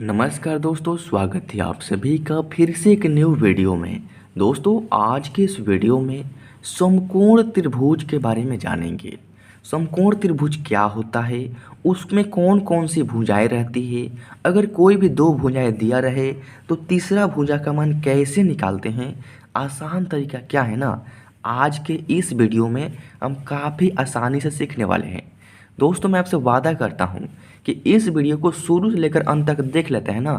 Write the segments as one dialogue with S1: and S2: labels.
S1: नमस्कार दोस्तों, स्वागत है आप सभी का फिर से एक न्यू वीडियो में। दोस्तों, आज के इस वीडियो में समकोण त्रिभुज के बारे में जानेंगे। समकोण त्रिभुज क्या होता है, उसमें कौन कौन सी भुजाएं रहती है, अगर कोई भी दो भुजाएं दिया रहे तो तीसरा भुजा का मान कैसे निकालते हैं, आसान तरीका क्या है ना। आज के इस वीडियो में हम काफ़ी आसानी से सीखने वाले हैं। दोस्तों, मैं आपसे वादा करता हूँ कि इस वीडियो को शुरू से लेकर अंत तक देख लेते हैं ना,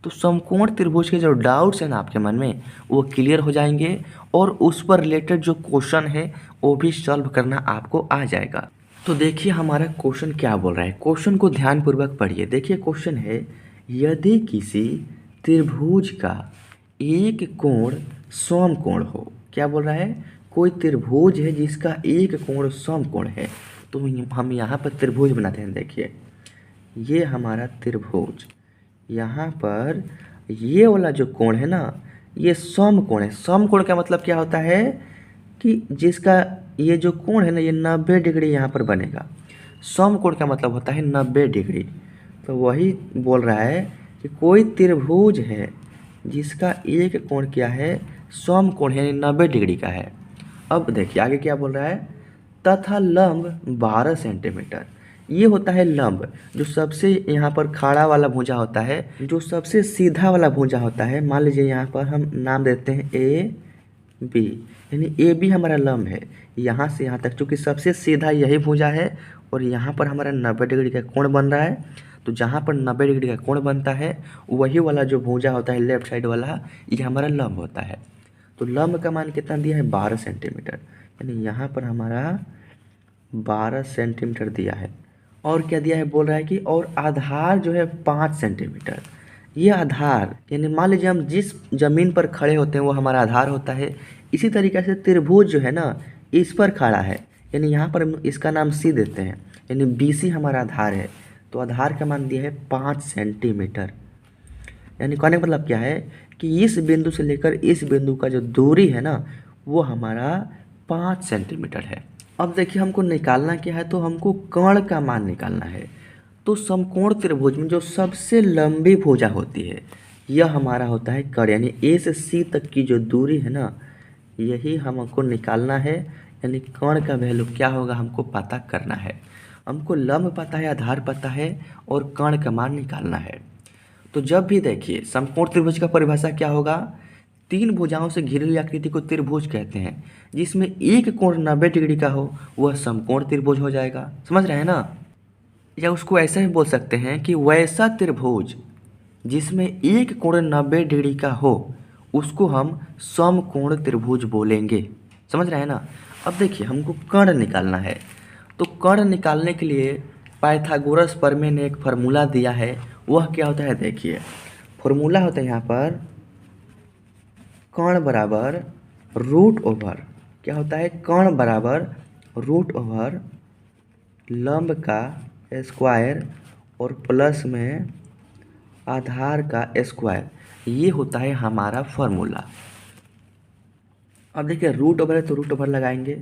S1: तो समकोण त्रिभुज के जो डाउट्स हैं ना आपके मन में, वो क्लियर हो जाएंगे और उस पर रिलेटेड जो क्वेश्चन है वो भी सॉल्व करना आपको आ जाएगा। तो देखिए हमारा क्वेश्चन क्या बोल रहा है, क्वेश्चन को ध्यानपूर्वक पढ़िए। देखिए क्वेश्चन है, यदि किसी त्रिभुज का एक कोण समकोण हो। क्या बोल रहा है, कोई त्रिभुज है जिसका एक कोण समकोण है। तो हम यहाँ पर त्रिभुज बनाते हैं। देखिए ये हमारा त्रिभुज, यहाँ पर ये वाला जो कोण है ना, ये समकोण है। समकोण का मतलब क्या होता है कि जिसका ये जो कोण है ना, ये 90 डिग्री यहाँ पर बनेगा। समकोण का मतलब होता है 90 डिग्री। तो वही बोल रहा है कि कोई त्रिभुज है जिसका एक कोण क्या है, समकोण है, यानी 90 डिग्री का है। अब देखिए आगे क्या बोल रहा है, तथा लंब 12 सेंटीमीटर। ये होता है लंब, जो सबसे यहाँ पर खड़ा वाला भुजा होता है, जो सबसे सीधा वाला भुजा होता है। मान लीजिए यहाँ पर हम नाम देते हैं ए बी, यानी ए बी हमारा लंब है यहाँ से यहाँ तक, चूँकि सबसे सीधा यही भुजा है और यहाँ पर हमारा 90 डिग्री का कोण बन रहा है। तो जहाँ पर 90 डिग्री का कोण बनता है वही वाला जो भुजा होता है लेफ्ट साइड वाला, ये हमारा लंब होता है। तो लंब का मान कितना दिया है, 12 सेंटीमीटर, यानी यहाँ पर हमारा 12 सेंटीमीटर दिया है। और क्या दिया है, बोल रहा है कि और आधार जो है 5 सेंटीमीटर। ये आधार यानी मान लीजिए हम जिस ज़मीन पर खड़े होते हैं वो हमारा आधार होता है। इसी तरीके से त्रिभुज जो है ना, इस पर खड़ा है, यानी यहाँ पर हम इसका नाम सी देते हैं, यानी बी सी हमारा आधार है। तो आधार का मान दिया है 5 सेंटीमीटर। यानी कहने का मतलब क्या है कि इस बिंदु से लेकर इस बिंदु का जो दूरी है ना, वो हमारा 5 सेंटीमीटर है। अब देखिए हमको निकालना क्या है, तो हमको कर्ण का मान निकालना है। तो समकोण त्रिभुज में जो सबसे लंबी भुजा होती है, यह हमारा होता है कर्ण, यानी ए से सी तक की जो दूरी है ना, यही हमको निकालना है। यानी कर्ण का वैल्यू क्या होगा हमको पता करना है। हमको लंब पता है, आधार पता है और कर्ण का मान निकालना है। तो जब भी देखिए समकोण त्रिभुज का परिभाषा क्या होगा, तीन भुजाओं से घिरी हुई आकृति को त्रिभुज कहते हैं। जिसमें एक कोण 90 डिग्री का हो वह समकोण त्रिभुज हो जाएगा। समझ रहे हैं ना। या उसको ऐसा ही बोल सकते हैं कि वैसा त्रिभुज जिसमें एक कोण 90 डिग्री का हो उसको हम समकोण त्रिभुज बोलेंगे। समझ रहे हैं ना। अब देखिए हमको कर्ण निकालना है। तो कर्ण निकालने के लिए पाइथागोरस प्रमेय ने एक फार्मूला दिया है। वह क्या होता है, देखिए फार्मूला होता है यहाँ पर, कर्ण बराबर रूट ओवर, क्या होता है, कर्ण बराबर रूट ओवर लंब का स्क्वायर और प्लस में आधार का स्क्वायर। ये होता है हमारा फॉर्मूला। अब देखिए रूट ओवर है तो रूट ओवर लगाएंगे।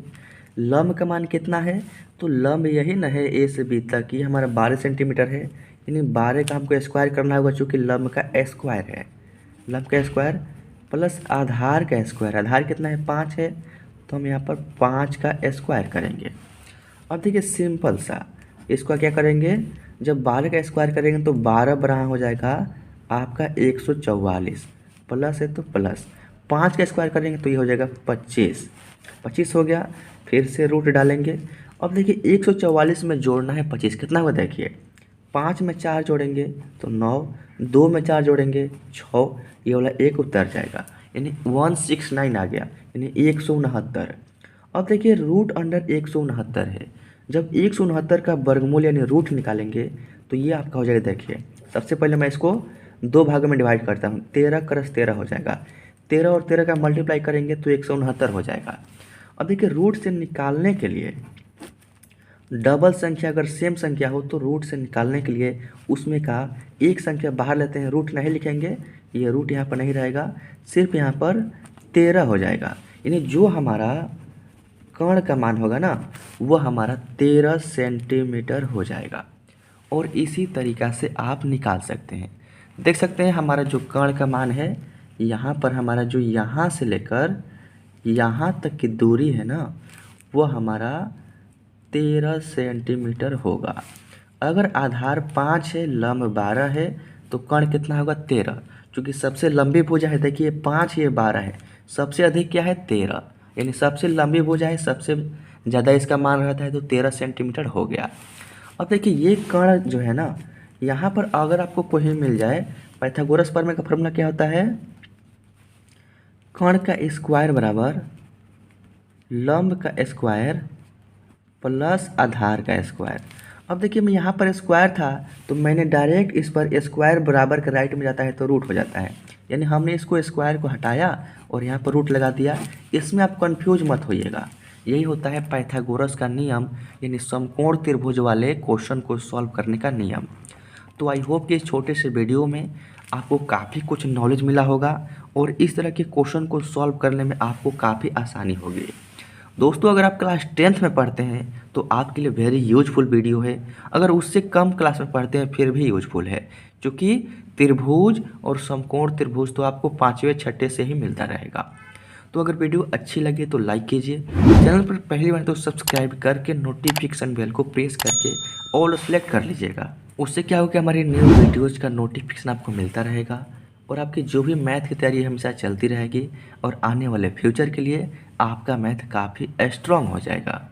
S1: लंब का मान कितना है, तो लंब यही ना है ए से बी तक, ये हमारा 12 सेंटीमीटर है, यानी 12 का हमको स्क्वायर करना होगा चूँकि लंब का स्क्वायर है। लंब का स्क्वायर प्लस आधार का स्क्वायर, आधार कितना है 5 है, तो हम यहाँ पर 5 का स्क्वायर करेंगे। अब देखिए सिंपल सा, इसका क्या करेंगे, जब 12 का स्क्वायर करेंगे तो 12 बराबर हो जाएगा आपका 144, प्लस है तो प्लस 5 का स्क्वायर करेंगे तो ये हो जाएगा 25, 25 हो गया। फिर से रूट डालेंगे। अब देखिए 144 में जोड़ना है 25, कितना हुआ देखिए, 5 में 4 जोड़ेंगे तो 9, 2 में 4 जोड़ेंगे 6, ये वाला एक उतर जाएगा, यानी 169 आ गया, यानी 169। अब देखिए रूट अंडर 169 है। जब 169 का वर्गमूल यानी रूट निकालेंगे तो ये आपका हो जाएगा, देखिए सबसे पहले मैं इसको दो भागों में डिवाइड करता हूँ, 13 क्रस 13 हो जाएगा, 13 और 13 का मल्टीप्लाई करेंगे तो 169 हो जाएगा। अब देखिए रूट से निकालने के लिए डबल संख्या अगर सेम संख्या हो तो रूट से निकालने के लिए उसमें का एक संख्या बाहर लेते हैं, रूट नहीं लिखेंगे, ये रूट यहाँ पर नहीं रहेगा, सिर्फ यहाँ पर 13 हो जाएगा। यानी जो हमारा कर्ण का मान होगा ना, वह हमारा 13 सेंटीमीटर हो जाएगा। और इसी तरीक़ा से आप निकाल सकते हैं। देख सकते हैं हमारा जो कर्ण का मान है, यहाँ पर हमारा जो यहाँ से लेकर यहाँ तक की दूरी है ना, वो हमारा 13 सेंटीमीटर होगा। अगर आधार 5 है, लंब 12 है, तो कर्ण कितना होगा 13। क्योंकि सबसे लंबी भुजा है, देखिए 5 ये 12 है, सबसे अधिक क्या है 13, यानी सबसे लंबी भुजा है, सबसे ज़्यादा इसका मान रहता है, तो 13 सेंटीमीटर हो गया। अब देखिए ये कर्ण जो है ना, यहाँ पर अगर आपको कोई मिल जाए, पाइथागोरस प्रमेय का फॉर्मूला क्या होता है, कर्ण का स्क्वायर बराबर लंब का स्क्वायर प्लस आधार का स्क्वायर। अब देखिए मैं यहाँ पर स्क्वायर था, तो मैंने डायरेक्ट इस पर स्क्वायर बराबर के राइट में जाता है तो रूट हो जाता है, यानी हमने इसको स्क्वायर को हटाया और यहाँ पर रूट लगा दिया। इसमें आप कंफ्यूज मत होइएगा, यही होता है पाइथागोरस का नियम, यानी समकोण त्रिभुज वाले क्वेश्चन को सॉल्व करने का नियम। तो आई होप कि इस छोटे से वीडियो में आपको काफ़ी कुछ नॉलेज मिला होगा और इस तरह के क्वेश्चन को सॉल्व करने में आपको काफ़ी आसानी होगी। दोस्तों अगर आप क्लास 10th में पढ़ते हैं तो आपके लिए वेरी यूजफुल वीडियो है, अगर उससे कम क्लास में पढ़ते हैं फिर भी यूजफुल है, क्योंकि त्रिभुज और समकोण त्रिभुज तो आपको 5वें छठे से ही मिलता रहेगा। तो अगर वीडियो अच्छी लगे तो लाइक कीजिए, चैनल पर पहली बार तो सब्सक्राइब करके नोटिफिकेशन बेल को प्रेस करके ऑल सेलेक्ट कर लीजिएगा। उससे क्या होगा कि हमारी न्यू वीडियोज़ का नोटिफिकेशन आपको मिलता रहेगा और आपकी जो भी मैथ की तैयारी हमेशा चलती रहेगी और आने वाले फ्यूचर के लिए आपका मैथ काफ़ी स्ट्रांग हो जाएगा।